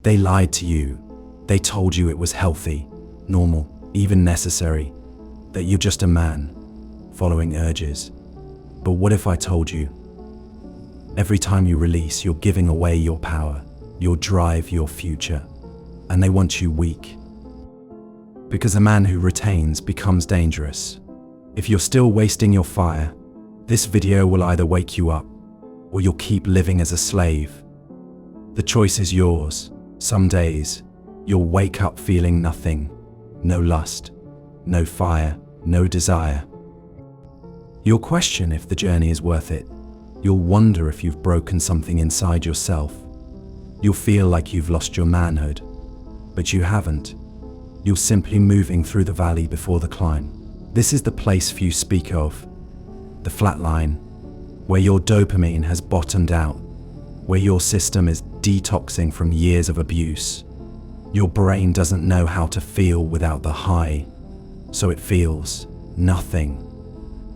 They lied to you. They told you it was healthy, normal, even necessary, that you're just a man, following urges. But what if I told you, every time you release, you're giving away your power, your drive, your future, and they want you weak? Because a man who retains becomes dangerous. If you're still wasting your fire, this video will either wake you up, or you'll keep living as a slave. The choice is yours. Some days, you'll wake up feeling nothing, no lust, no fire, no desire. You'll question if the journey is worth it. You'll wonder if you've broken something inside yourself. You'll feel like you've lost your manhood, but you haven't. You're simply moving through the valley before the climb. This is the place few speak of, the flat line, where your dopamine has bottomed out, where your system is detoxing from years of abuse. Your brain doesn't know how to feel without the high, so it feels nothing,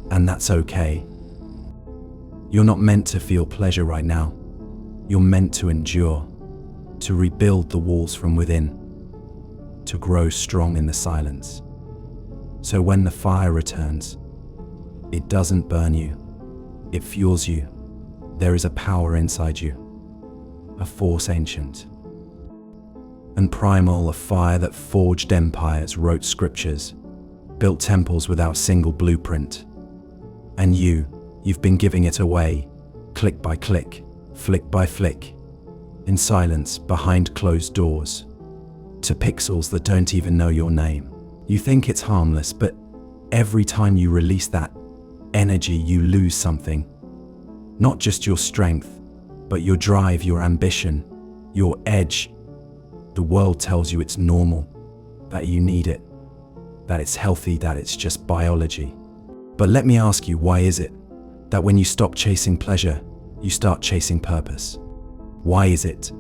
and that's okay. You're not meant to feel pleasure right now. You're meant to endure, to rebuild the walls from within, to grow strong in the silence. So when the fire returns, it doesn't burn you, it fuels you. There is a power inside you, a force ancient and primal, a fire that forged empires, wrote scriptures, built temples without single blueprint. And you've been giving it away, click by click, flick by flick, in silence, behind closed doors, to pixels that don't even know your name. You think it's harmless, but every time you release that energy, you lose something. Not just your strength, but your drive, your ambition, your edge. The world tells you it's normal, that you need it, that it's healthy, that it's just biology. But let me ask you, why is it that when you stop chasing pleasure, you start chasing purpose? Why is it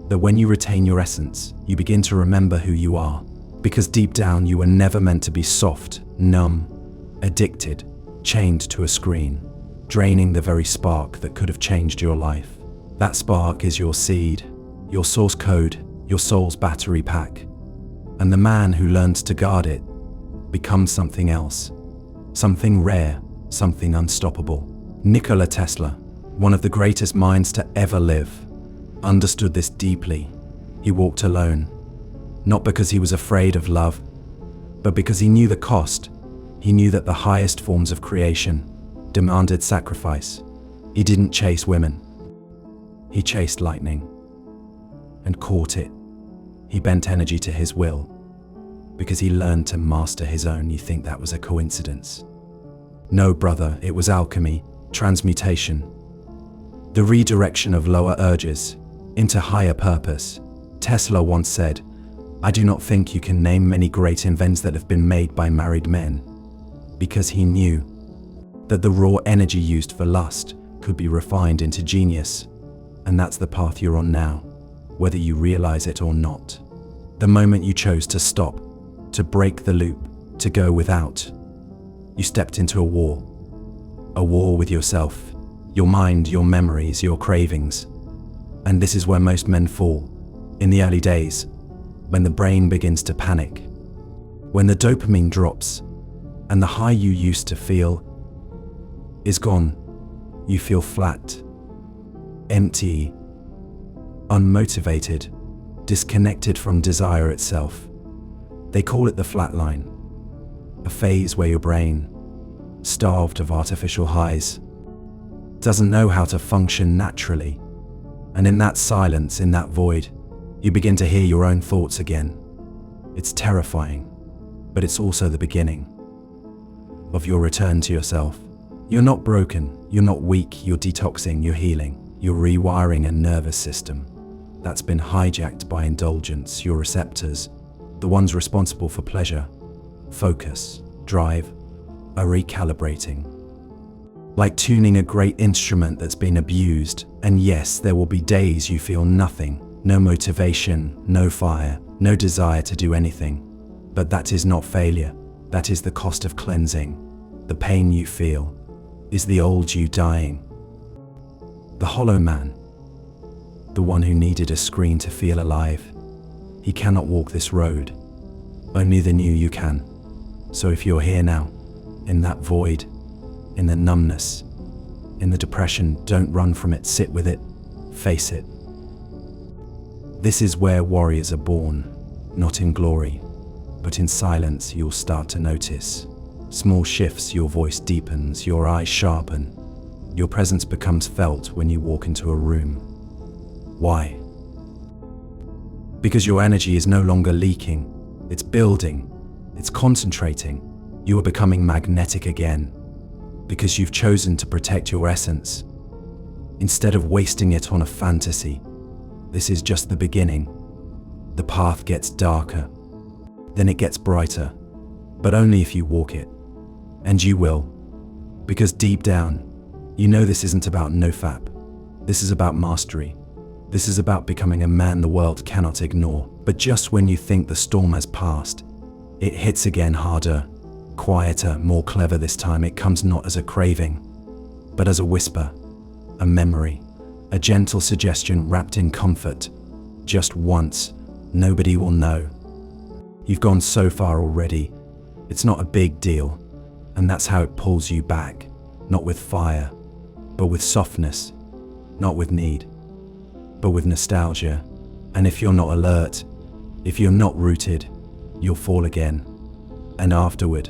that when you retain your essence, you begin to remember who you are? Because deep down, you were never meant to be soft, numb, addicted, chained to a screen, draining the very spark that could have changed your life. That spark is your seed, your source code, your soul's battery pack. And the man who learns to guard it becomes something else, something rare, something unstoppable. Nikola Tesla, one of the greatest minds to ever live, understood this deeply. He walked alone, not because he was afraid of love, but because he knew the cost. He knew that the highest forms of creation demanded sacrifice. He didn't chase women. He chased lightning and caught it. He bent energy to his will because he learned to master his own. You think that was a coincidence? No, brother, it was alchemy, transmutation, the redirection of lower urges into higher purpose. Tesla once said, "I do not think you can name many great inventions that have been made by married men," because he knew that the raw energy used for lust could be refined into genius. And that's the path you're on now, whether you realize it or not. The moment you chose to stop, to break the loop, to go without, you stepped into a war with yourself, your mind, your memories, your cravings. And this is where most men fall, in the early days, when the brain begins to panic, when the dopamine drops, and the high you used to feel is gone. You feel flat, empty, unmotivated, disconnected from desire itself. They call it the flat line, a phase where your brain, starved of artificial highs, doesn't know how to function naturally. And in that silence, in that void, you begin to hear your own thoughts again. It's terrifying, but it's also the beginning of your return to yourself. You're not broken, you're not weak, you're detoxing, you're healing, you're rewiring a nervous system that's been hijacked by indulgence. Your receptors, the ones responsible for pleasure, focus, drive, are recalibrating. Like tuning a great instrument that's been abused. And yes, there will be days you feel nothing, no motivation, no fire, no desire to do anything. But that is not failure. That is the cost of cleansing. The pain you feel is the old you dying. The hollow man, the one who needed a screen to feel alive. He cannot walk this road. Only the new you can. So if you're here now, in that void, in the numbness, in the depression, don't run from it, sit with it, face it. This is where warriors are born, not in glory, but in silence. You'll start to notice small shifts, your voice deepens, your eyes sharpen, your presence becomes felt when you walk into a room. Why? Because your energy is no longer leaking, it's building, it's concentrating. You are becoming magnetic again, because you've chosen to protect your essence, instead of wasting it on a fantasy. This is just the beginning. The path gets darker, then it gets brighter, but only if you walk it. And you will, because deep down, you know this isn't about no FAP. This is about mastery. This is about becoming a man the world cannot ignore. But just when you think the storm has passed, it hits again harder, quieter, more clever this time. It comes not as a craving, but as a whisper, a memory, a gentle suggestion wrapped in comfort. Just once, nobody will know. You've gone so far already, it's not a big deal, and that's how it pulls you back, not with fire, but with softness, not with need, but with nostalgia. And if you're not alert, if you're not rooted, you'll fall again. And afterward,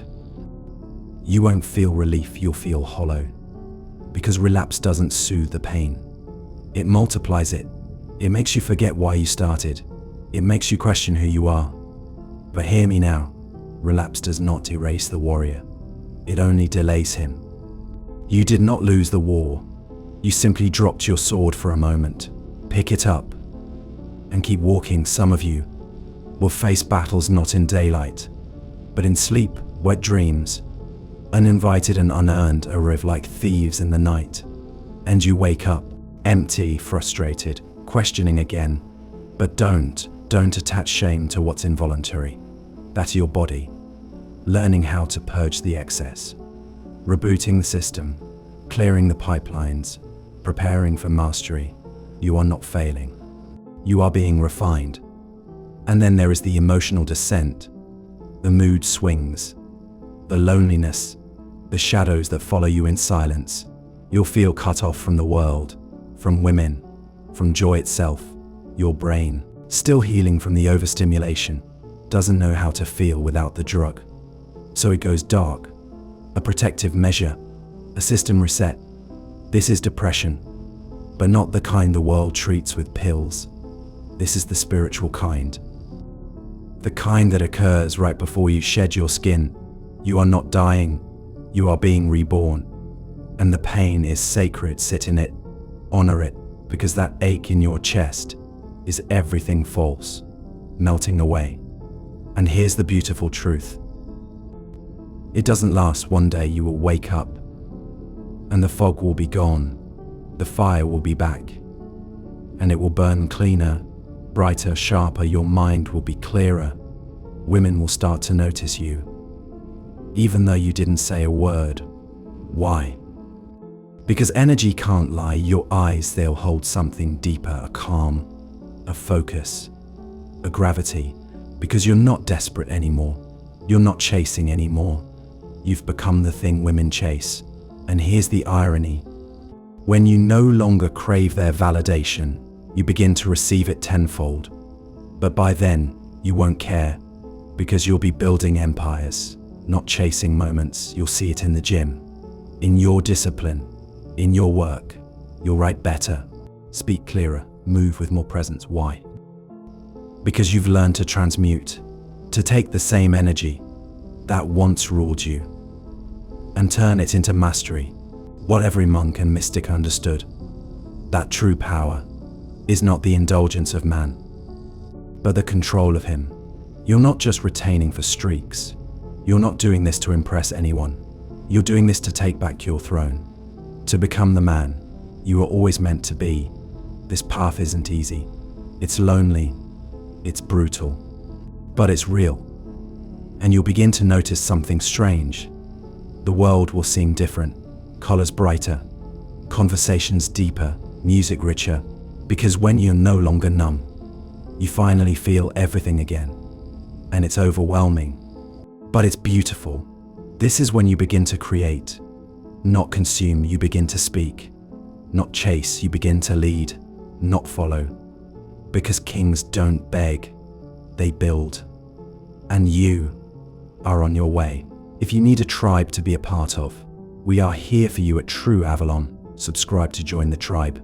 you won't feel relief, you'll feel hollow. Because relapse doesn't soothe the pain. It multiplies it. It makes you forget why you started. It makes you question who you are. But hear me now, relapse does not erase the warrior. It only delays him. You did not lose the war. You simply dropped your sword for a moment. Pick it up and keep walking. Some of you will face battles not in daylight, but in sleep, wet dreams, uninvited and unearned, arrive like thieves in the night. And you wake up, empty, frustrated, questioning again. But don't attach shame to what's involuntary. That's your body, learning how to purge the excess, rebooting the system, clearing the pipelines, preparing for mastery. You are not failing. You are being refined. And then there is the emotional descent, the mood swings, the loneliness, the shadows that follow you in silence. You'll feel cut off from the world, from women, from joy itself. Your brain, still healing from the overstimulation, doesn't know how to feel without the drug. So it goes dark, a protective measure, a system reset. This is depression, but not the kind the world treats with pills. This is the spiritual kind. The kind that occurs right before you shed your skin. You are not dying, you are being reborn. And the pain is sacred. Sit in it, honor it, because that ache in your chest is everything false, melting away. And here's the beautiful truth. It doesn't last. One day you will wake up, and the fog will be gone, the fire will be back, and it will burn cleaner, brighter, sharper. Your mind will be clearer. Women will start to notice you, even though you didn't say a word. Why? Because energy can't lie. Your eyes, they'll hold something deeper, a calm, a focus, a gravity. Because you're not desperate anymore. You're not chasing anymore. You've become the thing women chase. And here's the irony. When you no longer crave their validation, you begin to receive it tenfold. But by then, you won't care, because you'll be building empires, not chasing moments. You'll see it in the gym, in your discipline, in your work. You'll write better, speak clearer, move with more presence. Why? Because you've learned to transmute, to take the same energy that once ruled you and turn it into mastery. What every monk and mystic understood, that true power is not the indulgence of man, but the control of him. You're not just retaining for streaks. You're not doing this to impress anyone. You're doing this to take back your throne, to become the man you were always meant to be. This path isn't easy. It's lonely. It's brutal, but it's real. And you'll begin to notice something strange. The world will seem different, colors brighter, conversations deeper, music richer, Because when you're no longer numb, you finally feel everything again. And it's overwhelming, but it's beautiful. This is when you begin to create. Not consume, you begin to speak. Not chase, you begin to lead. Not follow. Because kings don't beg, they build. And you are on your way. If you need a tribe to be a part of, we are here for you at True Avalon. Subscribe to join the tribe.